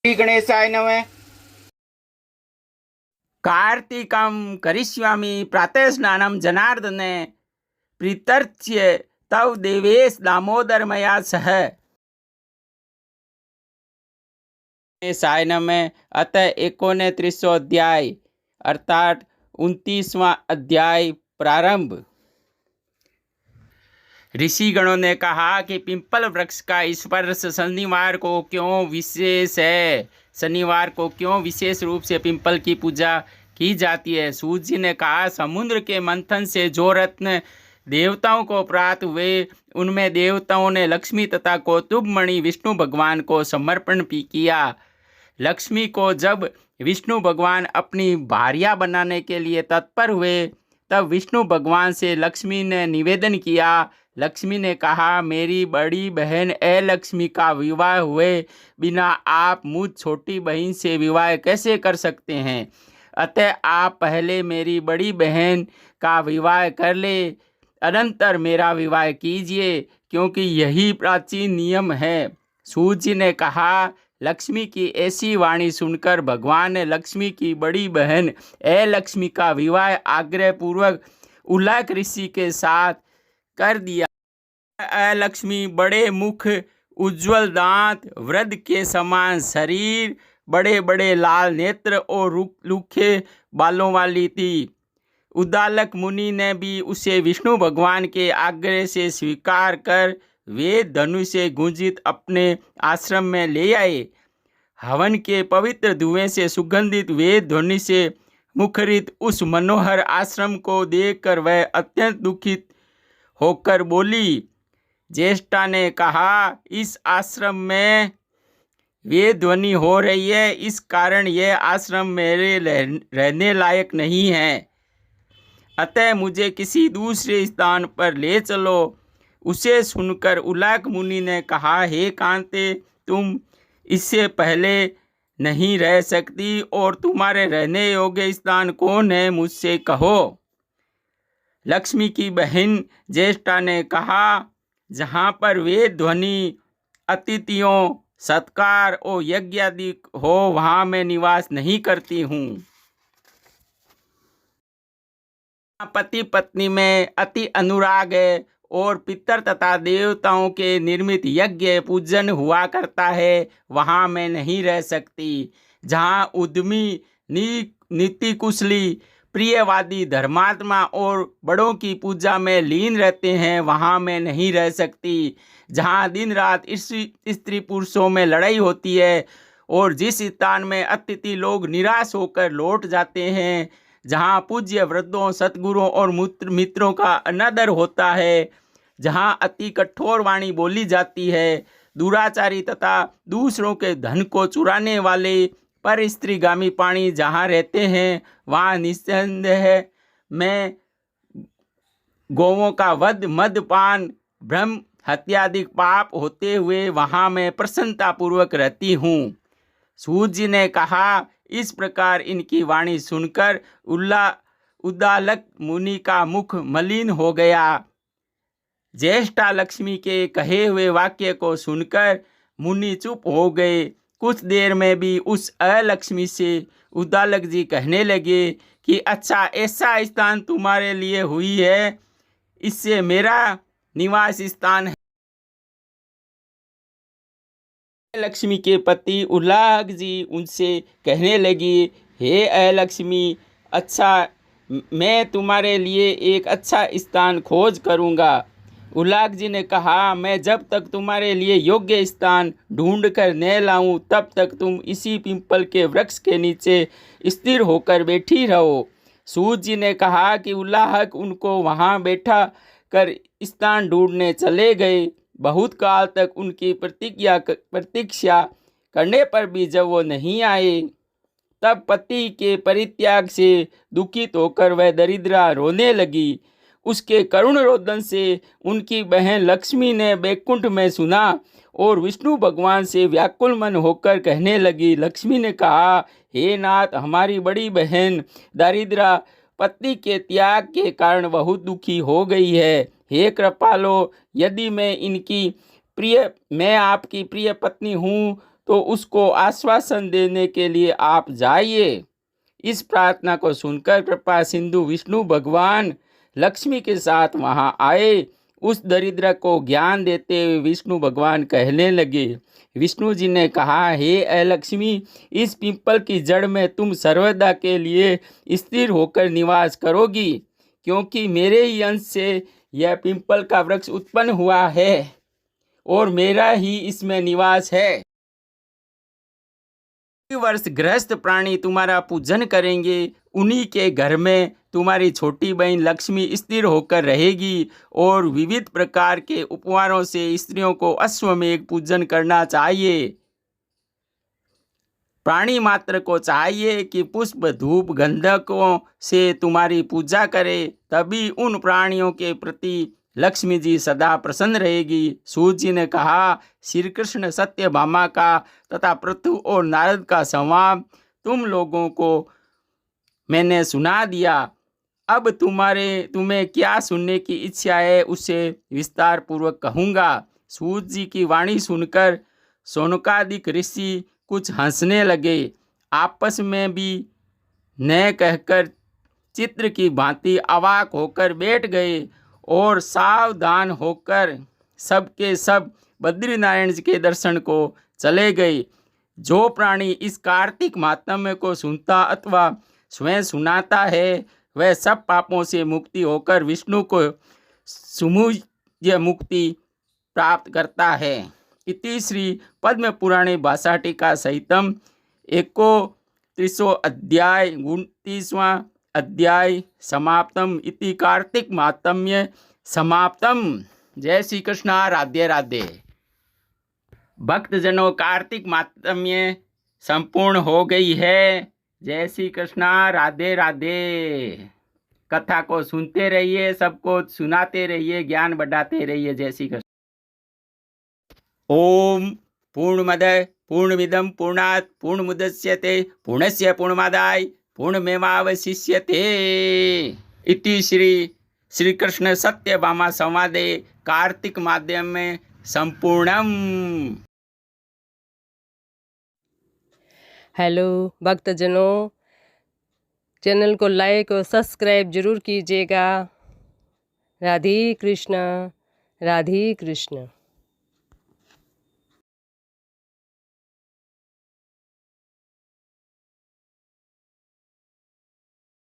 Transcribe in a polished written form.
श्री गणेशाय नमः। कार्तिकं करिष्यामि प्रातः स्नानं जनार्दने प्रीतर्च्य तव देवेश दामोदर मया सह। गणेशाय नमः। अतः 29वां अध्याय अर्थात 29वां अध्याय प्रारंभ। ऋषिगणों ने कहा कि पिंपल वृक्ष का स्पर्श शनिवार को क्यों विशेष है, शनिवार को क्यों विशेष रूप से पिंपल की पूजा की जाती है। सूत जी ने कहा, समुद्र के मंथन से जो रत्न देवताओं को प्राप्त हुए उनमें देवताओं ने लक्ष्मी तथा कौतुभ मणि विष्णु भगवान को समर्पण भी किया। लक्ष्मी को जब विष्णु भगवान अपनी भार्या बनाने के लिए तत्पर हुए तब विष्णु भगवान से लक्ष्मी ने निवेदन किया। लक्ष्मी ने कहा, मेरी बड़ी बहन लक्ष्मी का विवाह हुए बिना आप मुझ छोटी बहन से विवाह कैसे कर सकते हैं। अतः आप पहले मेरी बड़ी बहन का विवाह कर ले, अनंतर मेरा विवाह कीजिए, क्योंकि यही प्राचीन नियम है। सूत जी ने कहा, लक्ष्मी की ऐसी वाणी सुनकर भगवान ने लक्ष्मी की बड़ी बहन लक्ष्मी का विवाह आग्रह पूर्वक उल्लाक ऋषि के साथ कर दिया। लक्ष्मी बड़े मुख, उज्जवल दांत, वृद्ध के समान शरीर, बड़े बड़े लाल नेत्र और रूखे बालों वाली थी। उद्दालक मुनि ने भी उसे विष्णु भगवान के आग्रह से स्वीकार कर वेद धनुष से गुंजित अपने आश्रम में ले आए। हवन के पवित्र धुएं से सुगंधित वेद ध्वनि से मुखरित उस मनोहर आश्रम को देखकर वह अत्यंत दुखित होकर बोली। ज्येष्ठा ने कहा, इस आश्रम में वेद ध्वनि हो रही है, इस कारण यह आश्रम मेरे रहने लायक नहीं है, अतः मुझे किसी दूसरे स्थान पर ले चलो। उसे सुनकर उल्लाक मुनि ने कहा, हे कांते, तुम इससे पहले नहीं रह सकती और तुम्हारे रहने योग्य स्थान कौन है, मुझसे कहो। लक्ष्मी की बहन ज्येष्ठा ने कहा, जहाँ पर वेद ध्वनि, अतिथियों सत्कार और यज्ञ आदि हो वहाँ मैं निवास नहीं करती हूँ। पति पत्नी में अति अनुराग है और पितर तथा देवताओं के निर्मित यज्ञ पूजन हुआ करता है, वहाँ मैं नहीं रह सकती। जहाँ उद्यमी, नीति कुशली, प्रियवादी, धर्मात्मा और बड़ों की पूजा में लीन रहते हैं, वहाँ मैं नहीं रह सकती। जहाँ दिन रात स्त्री पुरुषों में लड़ाई होती है और जिस स्थान में अतिथि लोग निराश होकर लौट जाते हैं, जहाँ पूज्य वृद्धों, सतगुरुओं और मित्रों का अनादर होता है, जहाँ अति कठोर वाणी बोली जाती है, दुराचारी तथा दूसरों के धन को चुराने वाले पर स्त्रीगामी प्राणी जहाँ रहते हैं, वहाँ निस्संदेह मैं गौओं का वध, मदपान, भ्रम हत्यादि पाप होते हुए वहाँ मैं प्रसन्नतापूर्वक रहती हूँ। सूत जी ने कहा, इस प्रकार इनकी वाणी सुनकर उद्दालक मुनि का मुख मलिन हो गया। ज्येष्ठा लक्ष्मी के कहे हुए वाक्य को सुनकर मुनि चुप हो गए। कुछ देर में भी उस अलक्ष्मी से उद्दालक जी कहने लगे कि अच्छा, ऐसा स्थान तुम्हारे लिए हुई है, इससे मेरा निवास स्थान है। लक्ष्मी के पति उल्लाक जी उनसे कहने लगी, हे लक्ष्मी, अच्छा, मैं तुम्हारे लिए एक अच्छा स्थान खोज करूँगा। उल्लाक जी ने कहा, मैं जब तक तुम्हारे लिए योग्य स्थान ढूंढ कर न लाऊं तब तक तुम इसी पिंपल के वृक्ष के नीचे स्थिर होकर बैठी रहो। सूत जी ने कहा कि उल्लाहक उनको वहाँ बैठा कर स्थान ढूंढने चले गए। बहुत काल तक उनकी प्रतीक्षा करने पर भी जब वो नहीं आए, तब पति के परित्याग से दुखित होकर वह दरिद्रा रोने लगी। उसके करुण रोदन से उनकी बहन लक्ष्मी ने बैकुंठ में सुना और विष्णु भगवान से व्याकुल मन होकर कहने लगी। लक्ष्मी ने कहा, हे नाथ, हमारी बड़ी बहन दरिद्रा पति के त्याग के कारण बहुत दुखी हो गई है। हे कृपालो, यदि मैं आपकी प्रिय पत्नी हूँ तो उसको आश्वासन देने के लिए आप जाइए। इस प्रार्थना को सुनकर कृपा सिंधु विष्णु भगवान लक्ष्मी के साथ वहां आए। उस दरिद्र को ज्ञान देते हुए विष्णु भगवान कहने लगे। विष्णु जी ने कहा, हे लक्ष्मी, इस पिंपल की जड़ में तुम सर्वदा के लिए स्थिर होकर निवास करोगी, क्योंकि मेरे ही अंश से यह पिंपल का वृक्ष उत्पन्न हुआ है और मेरा ही इसमें निवास है। वर्ष गृहस्थ प्राणी तुम्हारा पूजन करेंगे, उन्हीं के घर में तुम्हारी छोटी बहन लक्ष्मी स्थिर होकर रहेगी। और विविध प्रकार के उपहारों से स्त्रियों को अश्वमेघ पूजन करना चाहिए। प्राणी मात्र को चाहिए कि पुष्प धूप गंधकों से तुम्हारी पूजा करे, तभी उन प्राणियों के प्रति लक्ष्मी जी सदा प्रसन्न रहेगी। सूत जी ने कहा, श्री कृष्ण सत्यभामा का तथा पृथु और नारद का संवाद तुम लोगों को मैंने सुना दिया। अब तुम्हें क्या सुनने की इच्छा है उसे विस्तार पूर्वक कहूँगा। सूत जी की वाणी सुनकर शौनकादिक ऋषि कुछ हंसने लगे, आपस में भी न कहकर चित्र की भांति अवाक होकर बैठ गए और सावधान होकर सबके सब बद्रीनारायण जी के दर्शन को चले गए। जो प्राणी इस कार्तिक महात्म्य को सुनता अथवा स्वयं सुनाता है, वह सब पापों से मुक्ति होकर विष्णु को सुमुज्य मुक्ति प्राप्त करता है। इति श्री पद्म पुराणे भाषाटिका सहितम 31 अध्याय 29वां अध्याय समाप्तम इति कार्तिक महात्म्य समाप्तम। जय श्री कृष्ण। राधे राधे। भक्तजनों, कार्तिक महात्म्य संपूर्ण हो गई है। जय श्री कृष्ण। राधे राधे। कथा को सुनते रहिए, सबको सुनाते रहिए, ज्ञान बढ़ाते रहिए। जय श्री कृष्ण। ओम पूर्णमद पूर्णमिदं पूर्णात् पूर्णमुदच्यते पूर्णस्य पूर्णमादाय पूर्णमेवावशिष्यते इति श्री कृष्ण सत्यभामा संवादे कार्तिक माध्यम में संपूर्णम। हेलो भक्तजनों, चैनल को लाइक और सब्सक्राइब जरूर कीजिएगा। राधे कृष्ण, राधे कृष्ण।